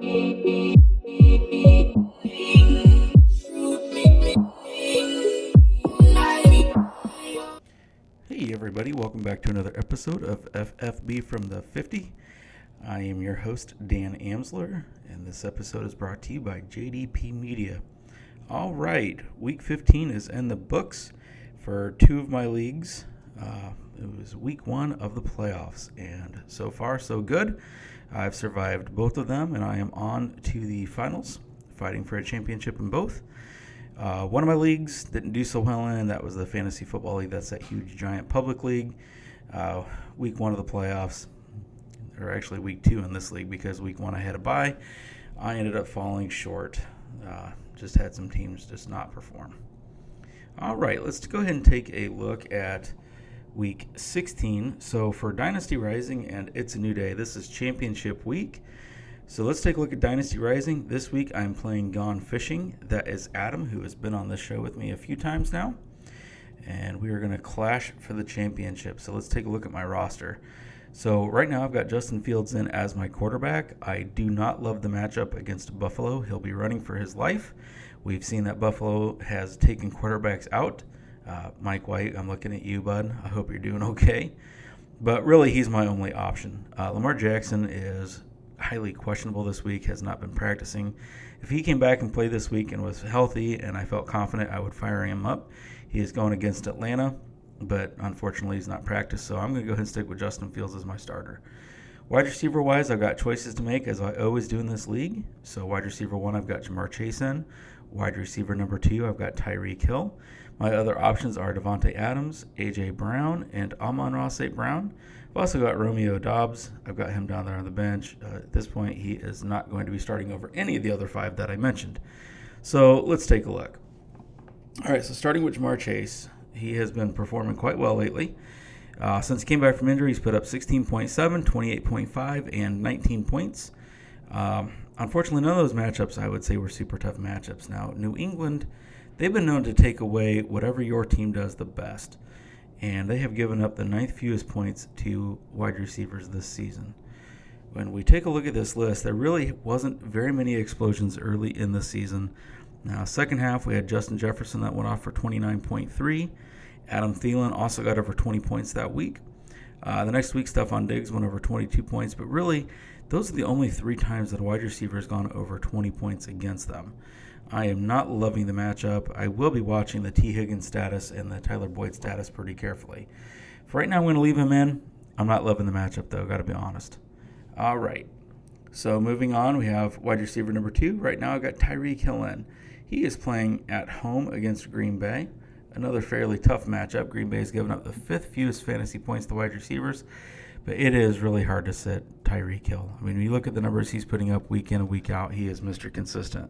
Hey everybody, welcome back to another episode of FFB from the 50. I am your host, Dan Amsler, and this episode is brought to you by JDP Media. All right, week 15 is in the books for two of my leagues. It was week one of the playoffs, and so far so good. I've survived both of them, and I am on to the finals, fighting for a championship in both. One of my leagues didn't do so well in. That was the Fantasy Football League. That's that huge, giant public league. Week one of the playoffs, or actually week two in this league, because week one I had a bye. I ended up falling short. Just had some teams just not perform. All right, let's go ahead and take a look at week 16. So for Dynasty Rising and It's a New Day, this is championship week. So let's take a look at Dynasty Rising. This week I'm playing Gone Fishing. That is Adam, who has been on this show with me a few times now. And we are going to clash for the championship. So let's take a look at my roster. So right now I've got Justin Fields in as my quarterback. I do not love the matchup against Buffalo. He'll be running for his life. We've seen that Buffalo has taken quarterbacks out. Mike White, I'm looking at you, bud. I hope you're doing okay. But really, he's my only option. Lamar Jackson is highly questionable this week, has not been practicing. If he came back and played this week and was healthy and I felt confident, I would fire him up. He is going against Atlanta, but unfortunately he's not practiced, so I'm going to go ahead and stick with Justin Fields as my starter. Wide receiver-wise, I've got choices to make, as I always do in this league. So wide receiver 1, I've got Jamar Chase in. Wide receiver number 2, I've got Tyreek Hill. My other options are Devontae Adams, A.J. Brown, and Amon-Ra St. Brown. I've also got Romeo Doubs. I've got him down there on the bench. At this point, he is not going to be starting over any of the other 5 that I mentioned. So let's take a look. All right, so starting with Jamar Chase, he has been performing quite well lately. Since he came back from injury, he's put up 16.7, 28.5, and 19 points. Unfortunately, none of those matchups I would say were super tough matchups. Now, New England, they've been known to take away whatever your team does the best. And they have given up the 9th fewest points to wide receivers this season. When we take a look at this list, there really wasn't very many explosions early in the season. Now, second half, we had Justin Jefferson that went off for 29.3. Adam Thielen also got over 20 points that week. The next week, Stephon Diggs went over 22 points. But really, those are the only 3 times that a wide receiver has gone over 20 points against them. I am not loving the matchup. I will be watching the T. Higgins status and the Tyler Boyd status pretty carefully. For right now, I'm going to leave him in. I'm not loving the matchup, though. Got to be honest. All right. So moving on, we have wide receiver number 2. Right now, I've got Tyreek Hill in. He is playing at home against Green Bay. Another fairly tough matchup. Green Bay has given up the 5th fewest fantasy points to wide receivers. But it is really hard to sit Tyreek Hill. I mean, when you look at the numbers he's putting up week in and week out, he is Mr. Consistent.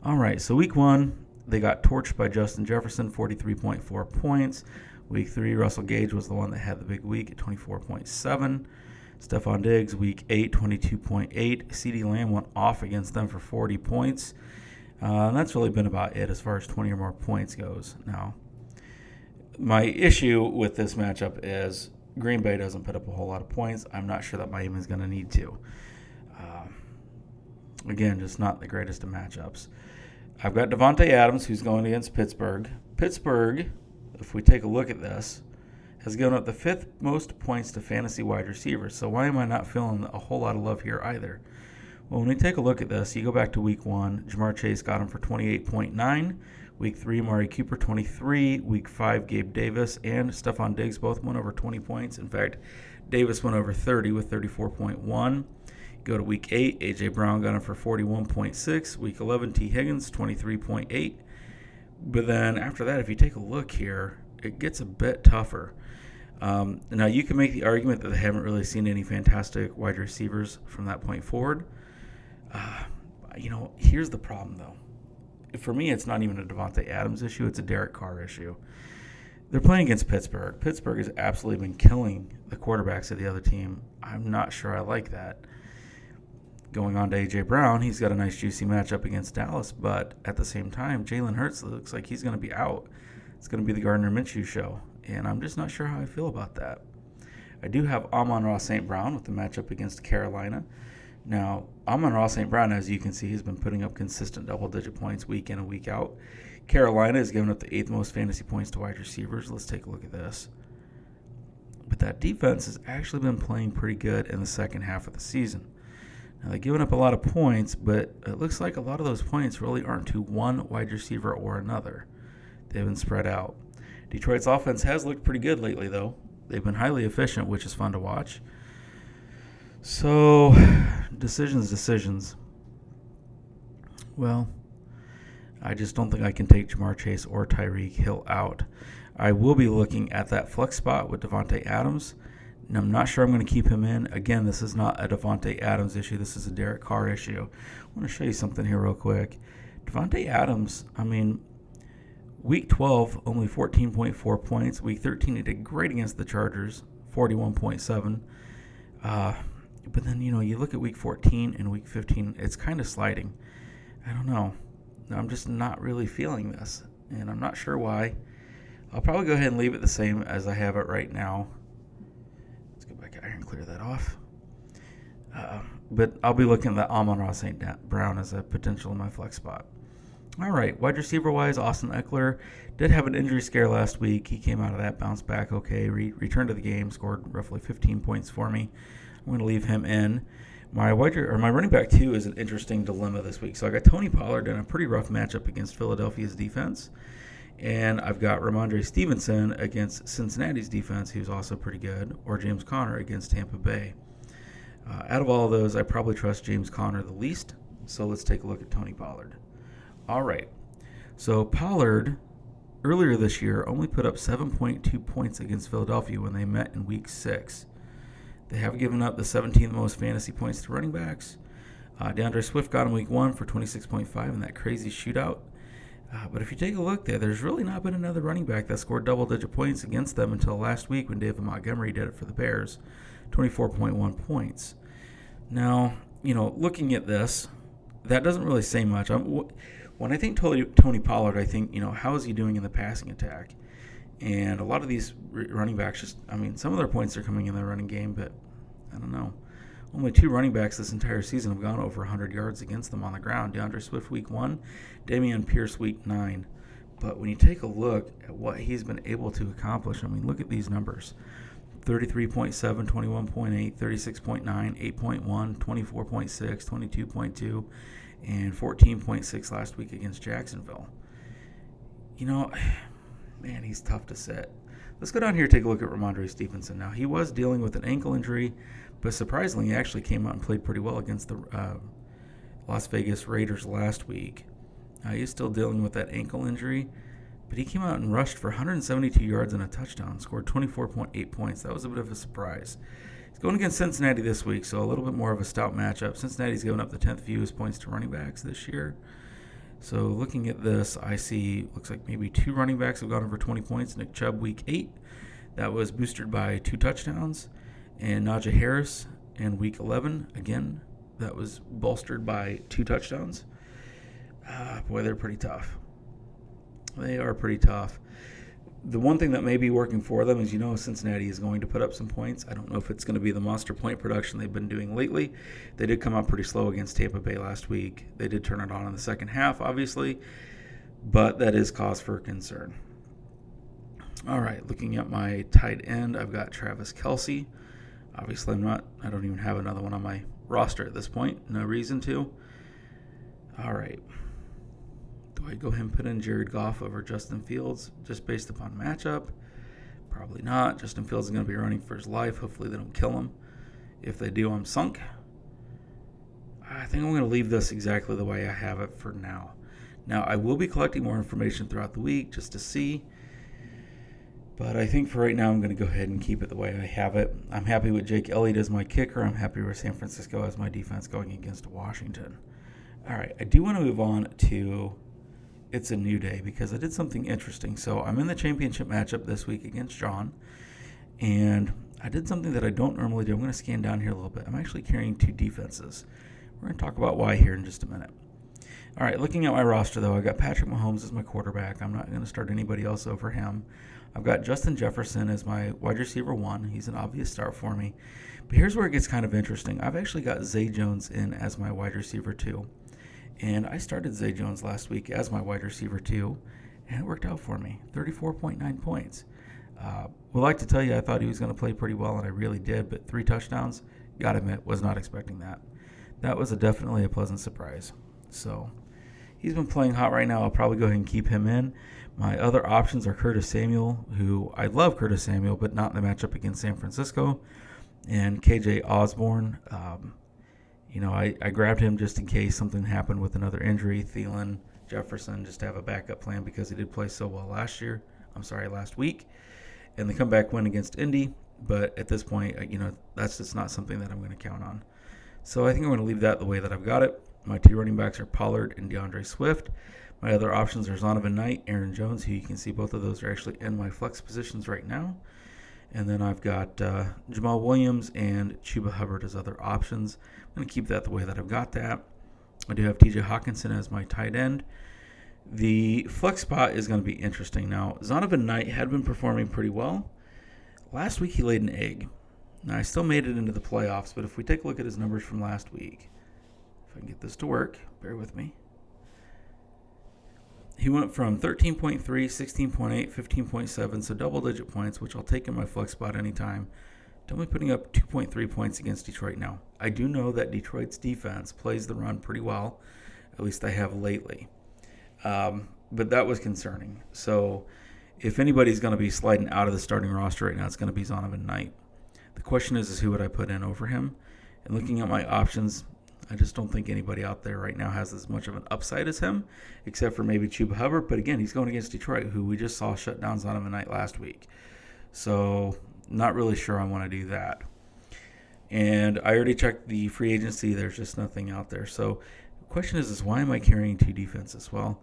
All right, so week 1, they got torched by Justin Jefferson, 43.4 points. Week 3, Russell Gage was the one that had the big week at 24.7. Stephon Diggs, week 8, 22.8. CeeDee Lamb went off against them for 40 points. And that's really been about it as far as 20 or more points goes. Now, my issue with this matchup is Green Bay doesn't put up a whole lot of points. I'm not sure that Miami is going to need to. Again, just not the greatest of matchups. I've got Devontae Adams, who's going against Pittsburgh. Pittsburgh, if we take a look at this, has given up the 5th most points to fantasy wide receivers. So why am I not feeling a whole lot of love here either? Well, when we take a look at this, you go back to week 1, Jamar Chase got him for 28.9. Week 3, Amari Cooper, 23. Week 5, Gabe Davis and Stephon Diggs both went over 20 points. In fact, Davis went over 30 with 34.1. Go to week 8, A.J. Brown got him for 41.6. Week 11, T. Higgins, 23.8. But then after that, if you take a look here, it gets a bit tougher. Now, you can make the argument that they haven't really seen any fantastic wide receivers from that point forward. Here's the problem, though. For me, it's not even a Devontae Adams issue. It's a Derek Carr issue. They're playing against Pittsburgh. Pittsburgh has absolutely been killing the quarterbacks of the other team. I'm not sure I like that. Going on to A.J. Brown, he's got a nice juicy matchup against Dallas, but at the same time, Jalen Hurts looks like he's going to be out. It's going to be the Gardner Minshew show, and I'm just not sure how I feel about that. I do have Amon-Ra St. Brown with the matchup against Carolina. Now, Amon-Ra St. Brown, as you can see, has been putting up consistent double-digit points week in and week out. Carolina has given up the 8th most fantasy points to wide receivers. Let's take a look at this. But that defense has actually been playing pretty good in the second half of the season. Now, they've given up a lot of points, but it looks like a lot of those points really aren't to one wide receiver or another. They've been spread out. Detroit's offense has looked pretty good lately, though. They've been highly efficient, which is fun to watch. So, decisions. Well, I just don't think I can take Jamar Chase or Tyreek Hill out. I will be looking at that flex spot with Devontae Adams, and I'm not sure I'm going to keep him in. Again, this is not a Devontae Adams issue. This is a Derek Carr issue. I want to show you something here real quick. Devontae Adams, Week 12, only 14.4 points. Week 13, he did great against the Chargers, 41.7. But then, you look at Week 14 and Week 15, it's kind of sliding. I don't know. I'm just not really feeling this, and I'm not sure why. I'll probably go ahead and leave it the same as I have it right now. Let's go back out here and clear that off. But I'll be looking at Amon-Ra St. Brown as a potential in my flex spot. All right, wide receiver-wise, Austin Eckler did have an injury scare last week. He came out of that, bounced back okay, returned to the game, scored roughly 15 points for me. I'm going to leave him in. My running back, too, is an interesting dilemma this week. So I got Tony Pollard in a pretty rough matchup against Philadelphia's defense. And I've got Ramondre Stevenson against Cincinnati's defense, who's also pretty good, or James Conner against Tampa Bay. Out of all of those, I probably trust James Conner the least. So let's take a look at Tony Pollard. All right. So Pollard, earlier this year, only put up 7.2 points against Philadelphia when they met in Week 6. They have given up the 17th most fantasy points to running backs. DeAndre Swift got in Week 1 for 26.5 in that crazy shootout. But if you take a look there's really not been another running back that scored double-digit points against them until last week when David Montgomery did it for the Bears, 24.1 points. Now, looking at this, that doesn't really say much. When I think Tony Pollard, I think, how is he doing in the passing attack? And a lot of these running backs some of their points are coming in the running game, but I don't know. Only 2 running backs this entire season have gone over 100 yards against them on the ground. DeAndre Swift Week 1, Dameon Pierce Week 9. But when you take a look at what he's been able to accomplish, look at these numbers. 33.7, 21.8, 36.9, 8.1, 24.6, 22.2, and 14.6 last week against Jacksonville. Man, he's tough to sit. Let's go down here and take a look at Ramondre Stevenson. Now, he was dealing with an ankle injury, but surprisingly, he actually came out and played pretty well against the Las Vegas Raiders last week. He's still dealing with that ankle injury, but he came out and rushed for 172 yards and a touchdown, scored 24.8 points. That was a bit of a surprise. He's going against Cincinnati this week, so a little bit more of a stout matchup. Cincinnati's given up the 10th fewest points to running backs this year. So looking at this, I see looks like maybe 2 running backs have gone over 20 points. Nick Chubb Week 8, that was boosted by 2 touchdowns. And Najee Harris in Week 11, again, that was bolstered by 2 touchdowns. Boy, they're pretty tough. They are pretty tough. The one thing that may be working for them is, Cincinnati is going to put up some points. I don't know if it's going to be the monster point production they've been doing lately. They did come out pretty slow against Tampa Bay last week. They did turn it on in the second half, obviously, but that is cause for concern. All right, looking at my tight end, I've got Travis Kelce. Obviously, I don't even have another one on my roster at this point. No reason to. All right. Do I go ahead and put in Jared Goff over Justin Fields just based upon matchup? Probably not. Justin Fields is going to be running for his life. Hopefully they don't kill him. If they do, I'm sunk. I think I'm going to leave this exactly the way I have it for now. Now, I will be collecting more information throughout the week just to see. But I think for right now, I'm going to go ahead and keep it the way I have it. I'm happy with Jake Elliott as my kicker. I'm happy with San Francisco as my defense going against Washington. All right, I do want to move on to It's a New Day because I did something interesting. So I'm in the championship matchup this week against John, and I did something that I don't normally do. I'm going to scan down here a little bit. I'm actually carrying 2 defenses. We're going to talk about why here in just a minute. All right, looking at my roster, though, I got Patrick Mahomes as my quarterback. I'm not going to start anybody else over him. I've got Justin Jefferson as my wide receiver 1. He's an obvious start for me. But here's where it gets kind of interesting. I've actually got Zay Jones in as my wide receiver 2. And I started Zay Jones last week as my wide receiver 2, and it worked out for me. 34.9 points. Would like to tell you I thought he was going to play pretty well, and I really did, but 3 touchdowns, gotta admit, was not expecting that. That was definitely a pleasant surprise. So he's been playing hot right now. I'll probably go ahead and keep him in. My other options are Curtis Samuel, who I love Curtis Samuel, but not in the matchup against San Francisco, and KJ Osborne. I grabbed him just in case something happened with another injury. Thielen, Jefferson, just to have a backup plan because he did play so well last week. And the comeback win against Indy. But at this point, that's just not something that I'm going to count on. So I think I'm going to leave that the way that I've got it. My 2 running backs are Pollard and DeAndre Swift. My other options are Zonovan Knight, Aaron Jones, who you can see both of those are actually in my flex positions right now. And then I've got Jamal Williams and Chuba Hubbard as other options. I'm going to keep that the way that I've got that. I do have TJ Hawkinson as my tight end. The flex spot is going to be interesting. Now, Zonovan Knight had been performing pretty well. Last week he laid an egg. Now, I still made it into the playoffs, but if we take a look at his numbers from last week, if I can get this to work, bear with me. He went from 13.3, 16.8, 15.7, so double-digit points, which I'll take in my flex spot anytime. Only putting up 2.3 points against Detroit now. I do know that Detroit's defense plays the run pretty well, at least I have lately. But that was concerning. So if anybody's going to be sliding out of the starting roster right now, it's going to be Zonovan Knight. The question is who would I put in over him? And looking at my options, I just don't think anybody out there right now has as much of an upside as him, except for maybe Chuba Hubbard. But again, he's going against Detroit, who we just saw shut down Zonovan Knight last week. So not really sure I want to do that. And I already checked the free agency. There's just nothing out there. So the question is why am I carrying 2 defenses? Well,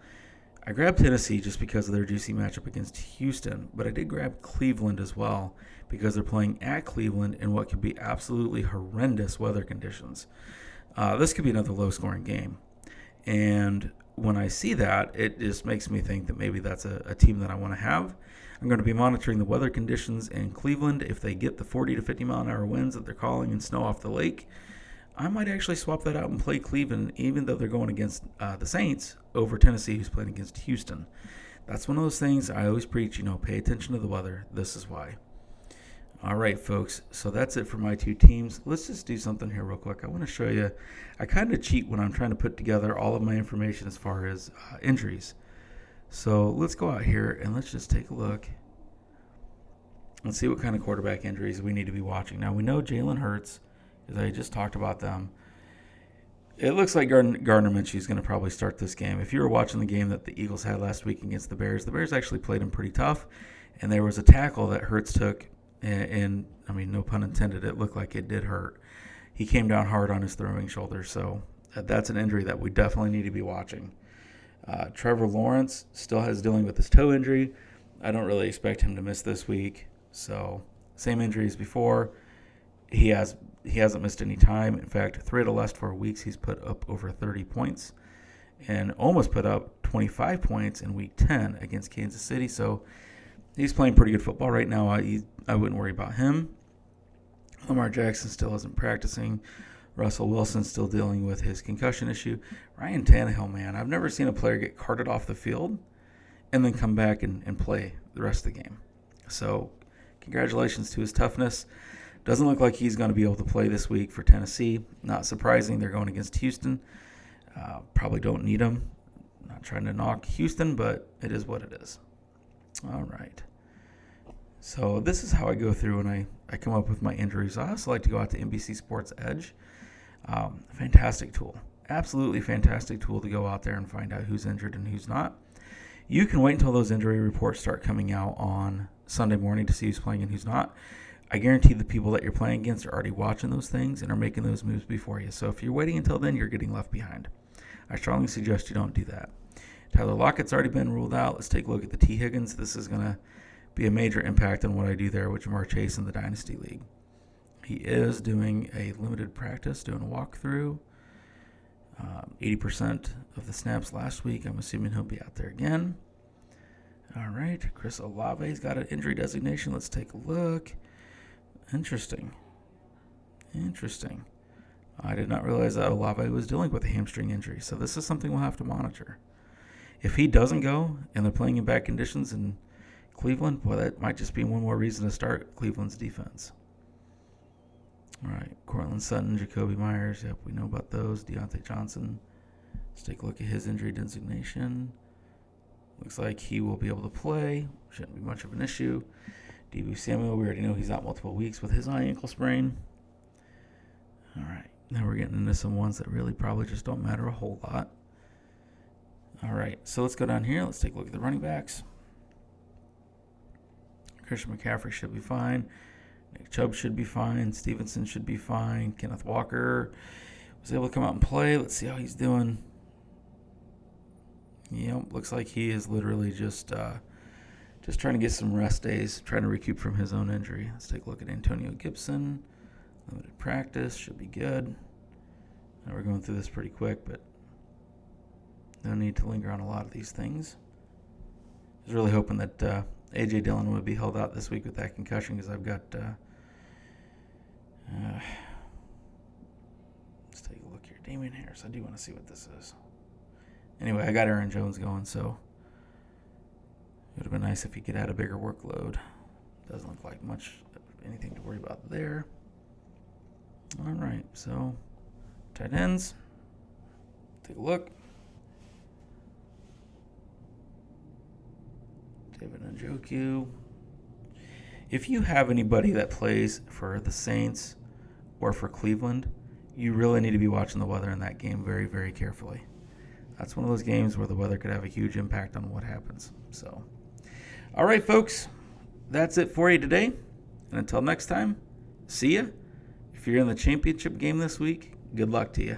I grabbed Tennessee just because of their juicy matchup against Houston, but I did grab Cleveland as well because they're playing at Cleveland in what could be absolutely horrendous weather conditions. This could be another low-scoring game. And when I see that, it just makes me think that maybe that's a team that I want to have. I'm going to be monitoring the weather conditions in Cleveland. If they get the 40 to 50 mile an hour winds that they're calling and snow off the lake, I might actually swap that out and play Cleveland, even though they're going against the Saints over Tennessee, who's playing against Houston. That's one of those things I always preach, pay attention to the weather. This is why. All right, folks, so that's it for my 2 teams. Let's just do something here real quick. I want to show you. I kind of cheat when I'm trying to put together all of my information as far as injuries. So let's go out here and let's just take a look and see what kind of quarterback injuries we need to be watching. Now, we know Jalen Hurts, as I just talked about them. It looks like Gardner Minshew is going to probably start this game. If you were watching the game that the Eagles had last week against the Bears actually played him pretty tough, and there was a tackle that Hurts took, and I mean, no pun intended, it looked like it did hurt. He came down hard on his throwing shoulder, so that's an injury that we definitely need to be watching. Trevor Lawrence still has dealing with his toe injury. I don't really expect him to miss this week. So same injury as before. He hasn't missed any time. In fact, 3 of the last 4 weeks, he's put up over 30 points and almost put up 25 points in Week 10 against Kansas City. So he's playing pretty good football right now. I wouldn't worry about him. Lamar Jackson still isn't practicing. Russell Wilson still dealing with his concussion issue. Ryan Tannehill, man, I've never seen a player get carted off the field and then come back and play the rest of the game. So congratulations to his toughness. Doesn't look like he's going to be able to play this week for Tennessee. Not surprising. They're going against Houston. Probably don't need him. Not trying to knock Houston, but it is what it is. All right. So this is how I go through and I come up with my injuries. I also like to go out to NBC Sports Edge. Fantastic tool. Absolutely fantastic tool to go out there and find out who's injured and who's not. You can wait until those injury reports start coming out on Sunday morning to see who's playing and who's not. I guarantee the people that you're playing against are already watching those things and are making those moves before you. So if you're waiting until then, you're getting left behind. I strongly suggest you don't do that. Tyler Lockett's already been ruled out. Let's take a look at the T. Higgins. This is going to be a major impact on what I do there with Jamar Chase in the Dynasty League. He is doing a limited practice, doing a walkthrough. 80% of the snaps last week. I'm assuming he'll be out there again. All right, Chris Olave's got an injury designation. Let's take a look. Interesting. I did not realize that Olave was dealing with a hamstring injury, so this is something we'll have to monitor. If he doesn't go and they're playing in bad conditions in Cleveland, well, that might just be one more reason to start Cleveland's defense. All right, Cortland Sutton, Jacoby Myers, yep, we know about those. Deontay Johnson, let's take a look at his injury designation. Looks like he will be able to play. Shouldn't be much of an issue. Deebo Samuel, we already know he's out multiple weeks with his high ankle sprain. All right, now we're getting into some ones that really probably just don't matter a whole lot. All right, so let's go down here. Let's take a look at the running backs. Christian McCaffrey should be fine. Nick Chubb should be fine. Stevenson should be fine. Kenneth Walker was able to come out and play. Let's see how he's doing. Yep, looks like he is literally just trying to get some rest days, trying to recoup from his own injury. Let's take a look at Antonio Gibson. Limited practice, should be good. Now we're going through this pretty quick, but no need to linger on a lot of these things. I was really hoping that A.J. Dillon would be held out this week with that concussion because I've got... let's take a look here. Damian Harris, I do want to see what this is. Anyway, I got Aaron Jones going, so it would have been nice if he could add a bigger workload. Doesn't look like much anything to worry about there. All right, so tight ends. Take a look. David Njoku. If you have anybody that plays for the Saints or for Cleveland, you really need to be watching the weather in that game very, very carefully. That's one of those games where the weather could have a huge impact on what happens. So, all right, folks, that's it for you today. And until next time, see ya. If you're in the championship game this week, good luck to you.